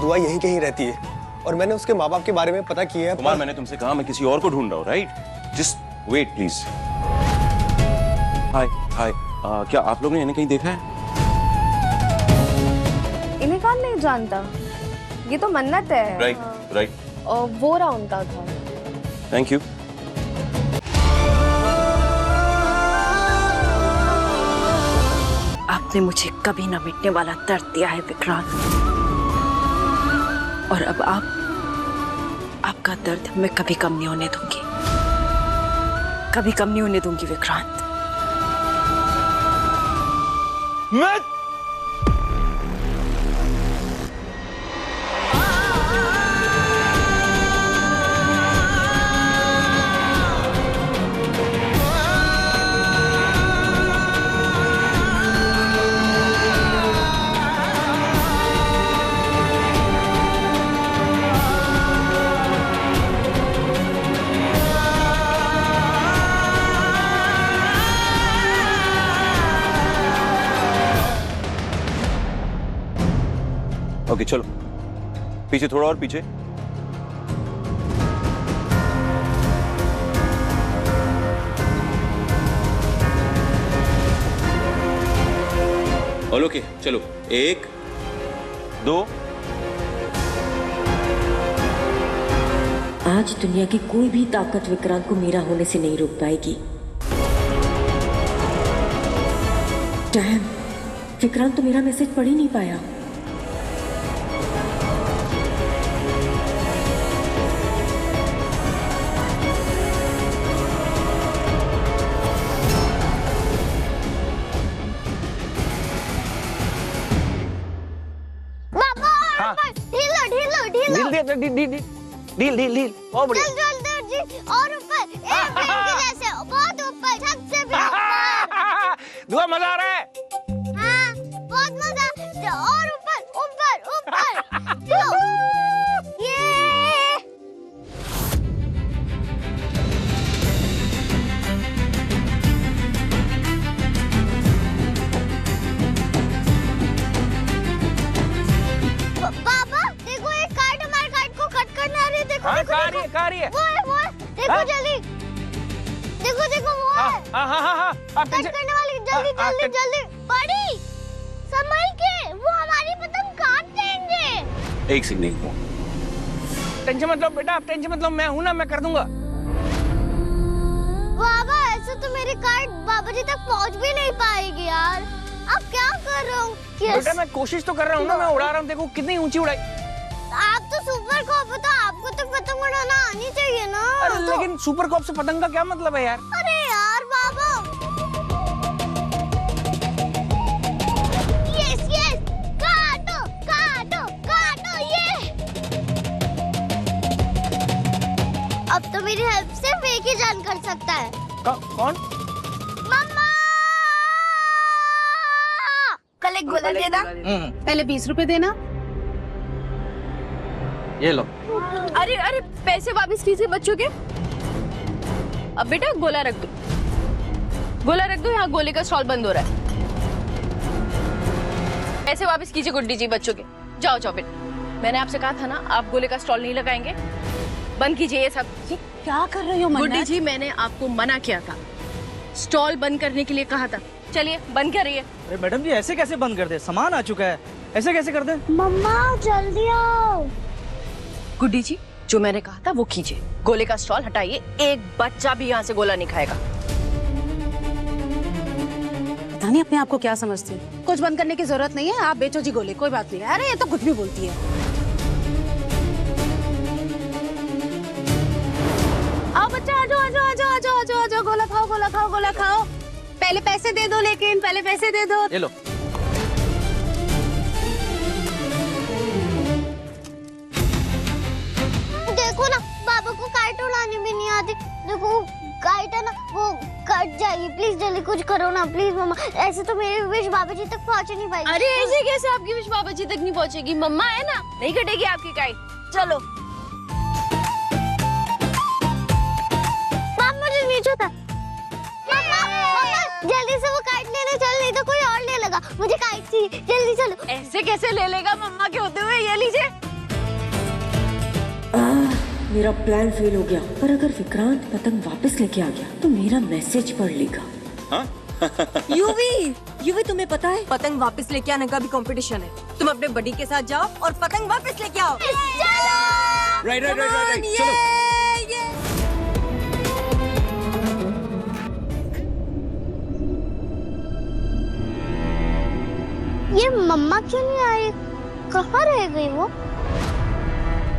दुआ यहीं कहीं रहती है और मैंने उसके माँ बाप के बारे में पता किया है। कुमार, मैंने तुमसे कहा मैं किसी और को ढूंढ रहा हूँ, right? Just wait please. Hi hi, क्या आप लोगों ने इन्हें कहीं देखा है? इन्हें कौन नहीं जानता, ये तो मन्नत है। राइट राइट, और वो रहा उनका घर। Thank you. आपने मुझे कभी ना मिटने वाला दर्द दिया है विक्रांत, और अब आपका दर्द मैं कभी कम नहीं होने दूंगी, कभी कम नहीं होने दूंगी विक्रांत। मैं ओके, चलो पीछे, थोड़ा और पीछे। ऑल ओके, चलो 1 2। आज दुनिया की कोई भी ताकत विक्रांत को मेरा होने से नहीं रोक पाएगी। डैम, विक्रांत तो मेरा मैसेज पढ़ ही नहीं पाया। ढील बहुत बढ़िया। और ऊपर एक प्लेन के जैसे बहुत ऊपर, छत से भी ऊपर। दुआ, मजा आ रहा है। हाँ, बहुत मजा। और ऊपर ऊपर ऊपर। चलो। ये पापा देखो, एक कार्ड हमारे कार्ड को कट करने आ रही है। देखो हाँ, देखो कहाँ रही है? वो है देखो हाँ? जल्दी देखो देखो वो है हाँ, आप कट करने वाली। जल्दी जल्दी जल्दी बड़ी संभल के, वो हमारी पतंग काट देंगे। एक सेकंड, नहीं टेंशन मत लो बेटा, आप टेंशन मत लो, मैं हूं ना, मैं कर दूंगा। बाबा ऐसे तो मेरी कार्ड बाबा जी तक पहुंच भी नहीं पाएगी यार। अब क्या कर रहा हूँ? बेटा मैं कोशिश तो कर रहा हूँ ना, मैं उड़ा रहा हूँ, देखो कितनी ऊंची उड़ाई। आप तो सुपर कॉप हो, तो आपको तो पतंग उड़ाना आनी चाहिए ना। अरे लेकिन सुपर कॉप से पतंग का क्या मतलब है यार? अरे यार बाबा, यस यस, काटो काटो काटो ये। अब तो मेरी हेल्प सिर्फ एक ही जान कर सकता है। कौन? मम्मा। कल एक गोला देना, पहले 20 रुपए देना। ये लो। अरे अरे, पैसे वापस कीजिए बच्चों के। अब बेटा गोला रख दो, गोला रख दो, यहाँ गोले का स्टॉल बंद हो रहा है। पैसे वापस कीजिए गुड्डी जी बच्चों के। जाओ जाओ बेटा, मैंने आपसे कहा था ना आप गोले का स्टॉल नहीं लगाएंगे। बंद कीजिए ये सब। क्या कर रही हो गुड्डी जी, मैंने आपको मना किया था, स्टॉल बंद करने के लिए कहा था। चलिए बंद करिए। अरे मैडम जी, ऐसे कैसे बंद कर दे? सामान आ चुका है, ऐसे कैसे कर दे? मम्मा जल्दी आओ। गुड्डी जी, जो मैंने कहा था वो कीजिए, गोले का स्टॉल हटाइए। एक बच्चा भी यहाँ से गोला नहीं खाएगा। पता नहीं अपने आप को क्या समझती है। कुछ बंद करने की जरूरत नहीं है, आप बेचो जी गोले, कोई बात नहीं है। अरे ये तो कुछ भी बोलती है। आओ बच्चा, आ जाओ आ जाओ आ जाओ आ जाओ आ जाओ आ जाओ, गोला खाओ गोला खाओ गोला खाओ। पहले पैसे दे दो, लेकिन पहले पैसे दे दो। ये लो। देखो ना, बाबा को काइट उड़ानी भी नहीं आती। देखो काइट है ना, वो कट जाएगी। प्लीज जल्दी कुछ करो ना प्लीज मम्मा। ऐसे तो मेरी विश बाबा जी तक पहुंच नहीं पाएगी। अरे ऐसे कैसे आपकी विश बाबा जी तक नहीं पहुंचेगी? मम्मा है ना, नहीं कटेगी आपकी काइट। चलो मुझे नीचे था। मम्मा जल्दी से वो काइट लेने चल, नहीं तो कोई और ले लेगा। मुझे काइट चाहिए, जल्दी चलो। ऐसे कैसे ले लेगा मम्मा के होते हुए? ये लीजिए। मेरा प्लान फेल हो गया। पर अगर विक्रांत पतंग वापस लेके आ गया तो मेरा मैसेज पढ़ लेगा। यूवी तुम्हें पता है पतंग वापस लेके आने का भी कंपटीशन है। तुम अपने बडी के साथ जाओ और पतंग वापस लेके आओ। राइट चलो। ये मम्मा क्यों नहीं आई? कहाँ रह गई वो?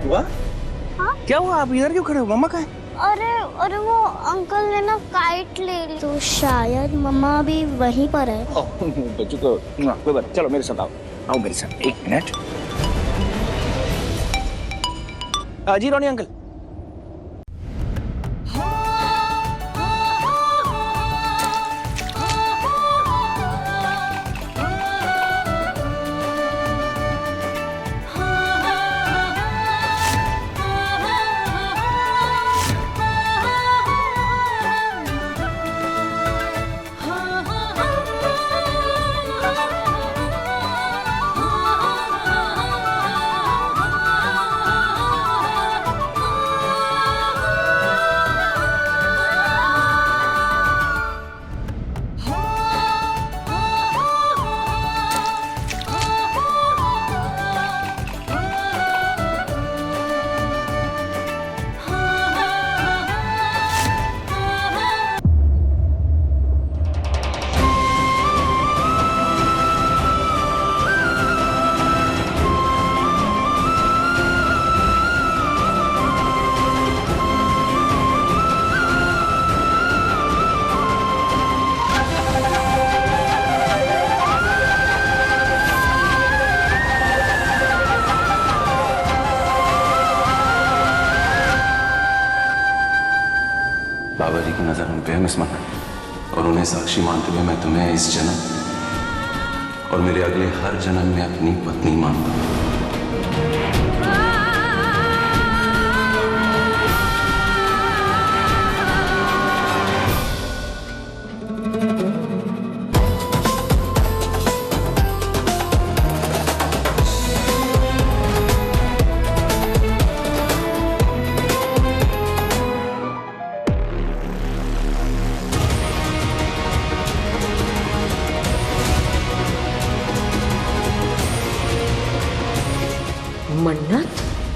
हुआ? क्या हुआ? आप इधर क्यों खड़े हो? मम्मा कहाँ है? अरे वो अंकल ने ना काइट ले ली, तो शायद मम्मा भी वहीं पर है। बच्चों को कोई बात, चलो मेरे साथ आओ मेरे साथ। 1 मिनट। जी रोनी अंकल। बाबा जी की नजर उन पे है मिस मन्नत, और उन्हें साक्षी मानते हुए मैं तुम्हें इस जन्म और मेरे अगले हर जन्म में अपनी पत्नी मानता हूँ।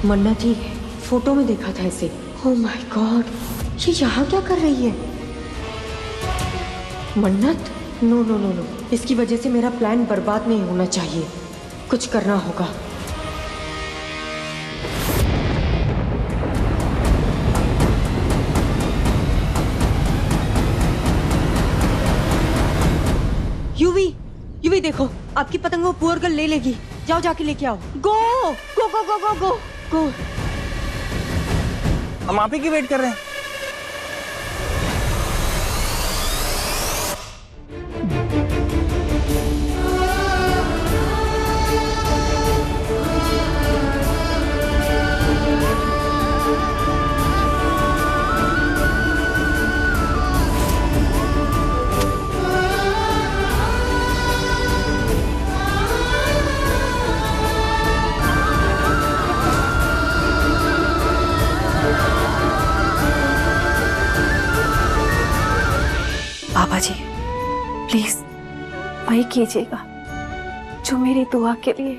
मन्नत ही फोटो में देखा था इसे। ओह माय गॉड, ये यहाँ क्या कर रही है? मन्नत, नो नो नो नो, इसकी वजह से मेरा प्लान बर्बाद नहीं होना चाहिए। कुछ करना होगा। यूवी देखो, आपकी पतंग वो पुअर गर्ल ले लेगी। जाओ जाके लेके आओ। गो गो गो गो गो गो गो। हम आप ही की वेट कर रहे हैं। बाबा जी प्लीज वही कीजिएगा जो मेरी दुआ के लिए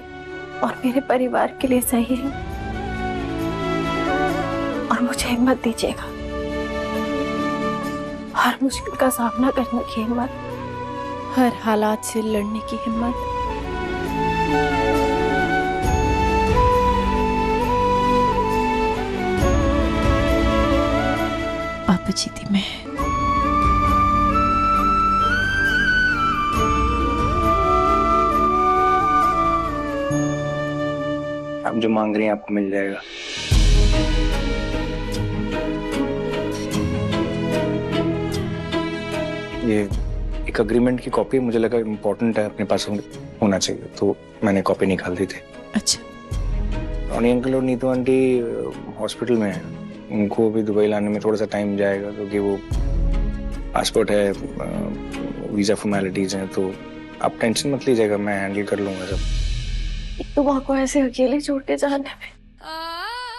और मेरे परिवार के लिए सही है, और मुझे हिम्मत दीजिएगा, हर मुश्किल का सामना करने की हिम्मत, हर हालात से लड़ने की हिम्मत। बाबा जी दी मैं आप जो मांग रही हैं आपको मिल जाएगा। ये एक अग्रीमेंट की कॉपी मुझे लगा इम्पोर्टेंट है, अपने पास होना चाहिए, तो मैंने कॉपी निकाल दी थी। अच्छा। रोनी अंकल और नीतू आंटी हॉस्पिटल में है, उनको भी दुबई लाने में थोड़ा सा टाइम जाएगा, क्योंकि वो पासपोर्ट है, वीजा फॉर्मेलिटीज हैं, तो आप टेंशन मत लीजिएगा, मैं हैंडल कर लूंगा सब। तो वहाँ को ऐसे अकेले छोड़ के जाने में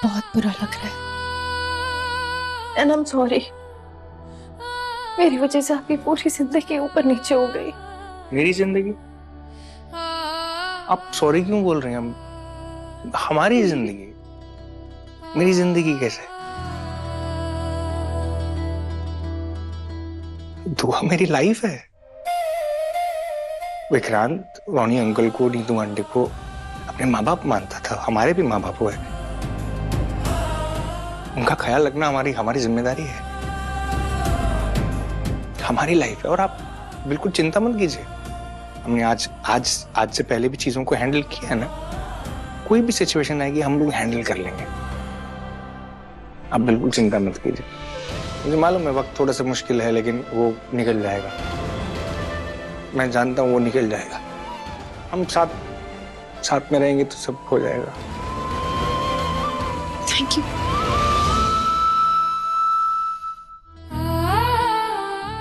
बहुत बुरा लग रहा है एंड आई एम सॉरी। मेरी वजह से आपकी पूरी जिंदगी ऊपर नीचे हो गई। मेरी जिंदगी? आप सॉरी क्यों बोल रहे हैं? हमारी जिंदगी? मेरी जिंदगी कैसे? दुआ मेरी लाइफ है। विक्रांत रोनी अंकल को, नीतू आंटी को अपने माँ बाप मानता था। हमारे भी माँ बाप हुए, उनका ख्याल रखना हमारी जिम्मेदारी है, हमारी लाइफ है। और आप बिल्कुल चिंता मत कीजिए, हमने आज से पहले भी चीजों को हैंडल किया है ना। कोई भी सिचुएशन आएगी हम लोग हैंडल कर लेंगे, आप बिल्कुल चिंता मत कीजिए। मुझे मालूम है वक्त थोड़ा सा मुश्किल है, लेकिन वो निकल जाएगा। मैं जानता हूँ वो निकल जाएगा। हम साथ में रहेंगे तो सब हो जाएगा। Thank you.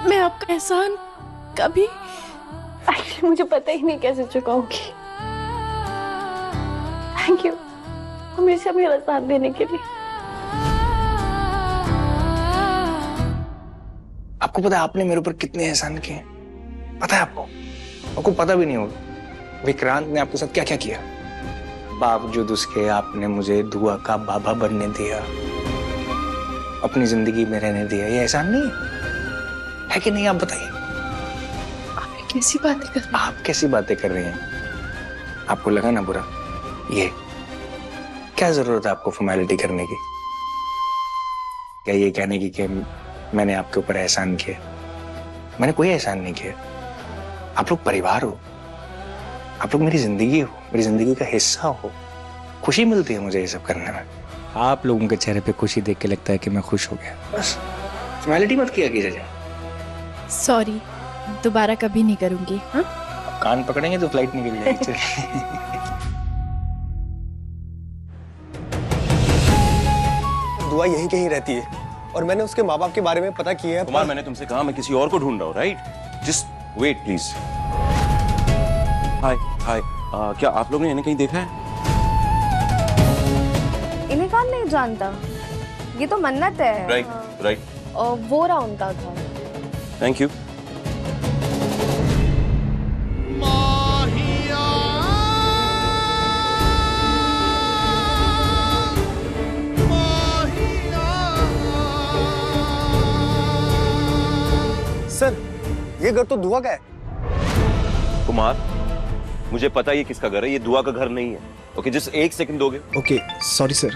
मैं आपका एहसान कभी एक्चुअली मुझे पता ही नहीं कैसे चुकाऊंगी। थैंक यू हमेशा मेरा साथ देने के लिए। आपको पता है आपने मेरे ऊपर कितने एहसान किए? पता है आपको पता भी नहीं होगा विक्रांत ने आपके साथ क्या क्या किया। बावजूद उसके आपने मुझे दुआ का बाबा बनने दिया, अपनी जिंदगी में रहने दिया। ये एहसान नहीं है कि नहीं? आप बताइए। आप कैसी बातें कर रहे हैं? आप कैसी बातें कर रही हैं? आपको लगा ना बुरा? ये क्या जरूरत है आपको फॉर्मेलिटी करने की? क्या ये कहने की कि मैंने आपके ऊपर एहसान किया? मैंने कोई एहसान नहीं किया। आप लोग परिवार हो, आप लोग मेरी जिंदगी हो, मेरी जिंदगी का हिस्सा हो। खुशी मिलती है मुझे ये सब करने में। आप लोगों के चेहरे पे खुशी देख के लगता है कि मैं खुश हो गया। बस फॉर्मेलिटी मत किया कीजिए। सॉरी, दोबारा कभी नहीं करूंगी। हाँ? कान पकड़ेंगे तो फ्लाइट निकल जाएगी। दुआ यहीं कहीं रहती है और मैंने उसके माँ बाप के बारे में पता किया है। कुमार, मैंने तुमसे कहा मैं किसी और को ढूंढ रहा हूँ, right? Just wait please. Hi, क्या आप लोगों ने इन्हें कहीं देखा है? इन्हें कौन नहीं जानता? ये तो मन्नत है। राइट। वो रहा उनका घर। Thank you. सर, ये घर तो दुआ का है। कुमार, मुझे पता है ये किसका घर है। ये दुआ का घर नहीं है। ओके, जस्ट एक सेकंड दोगे? Okay, sorry sir.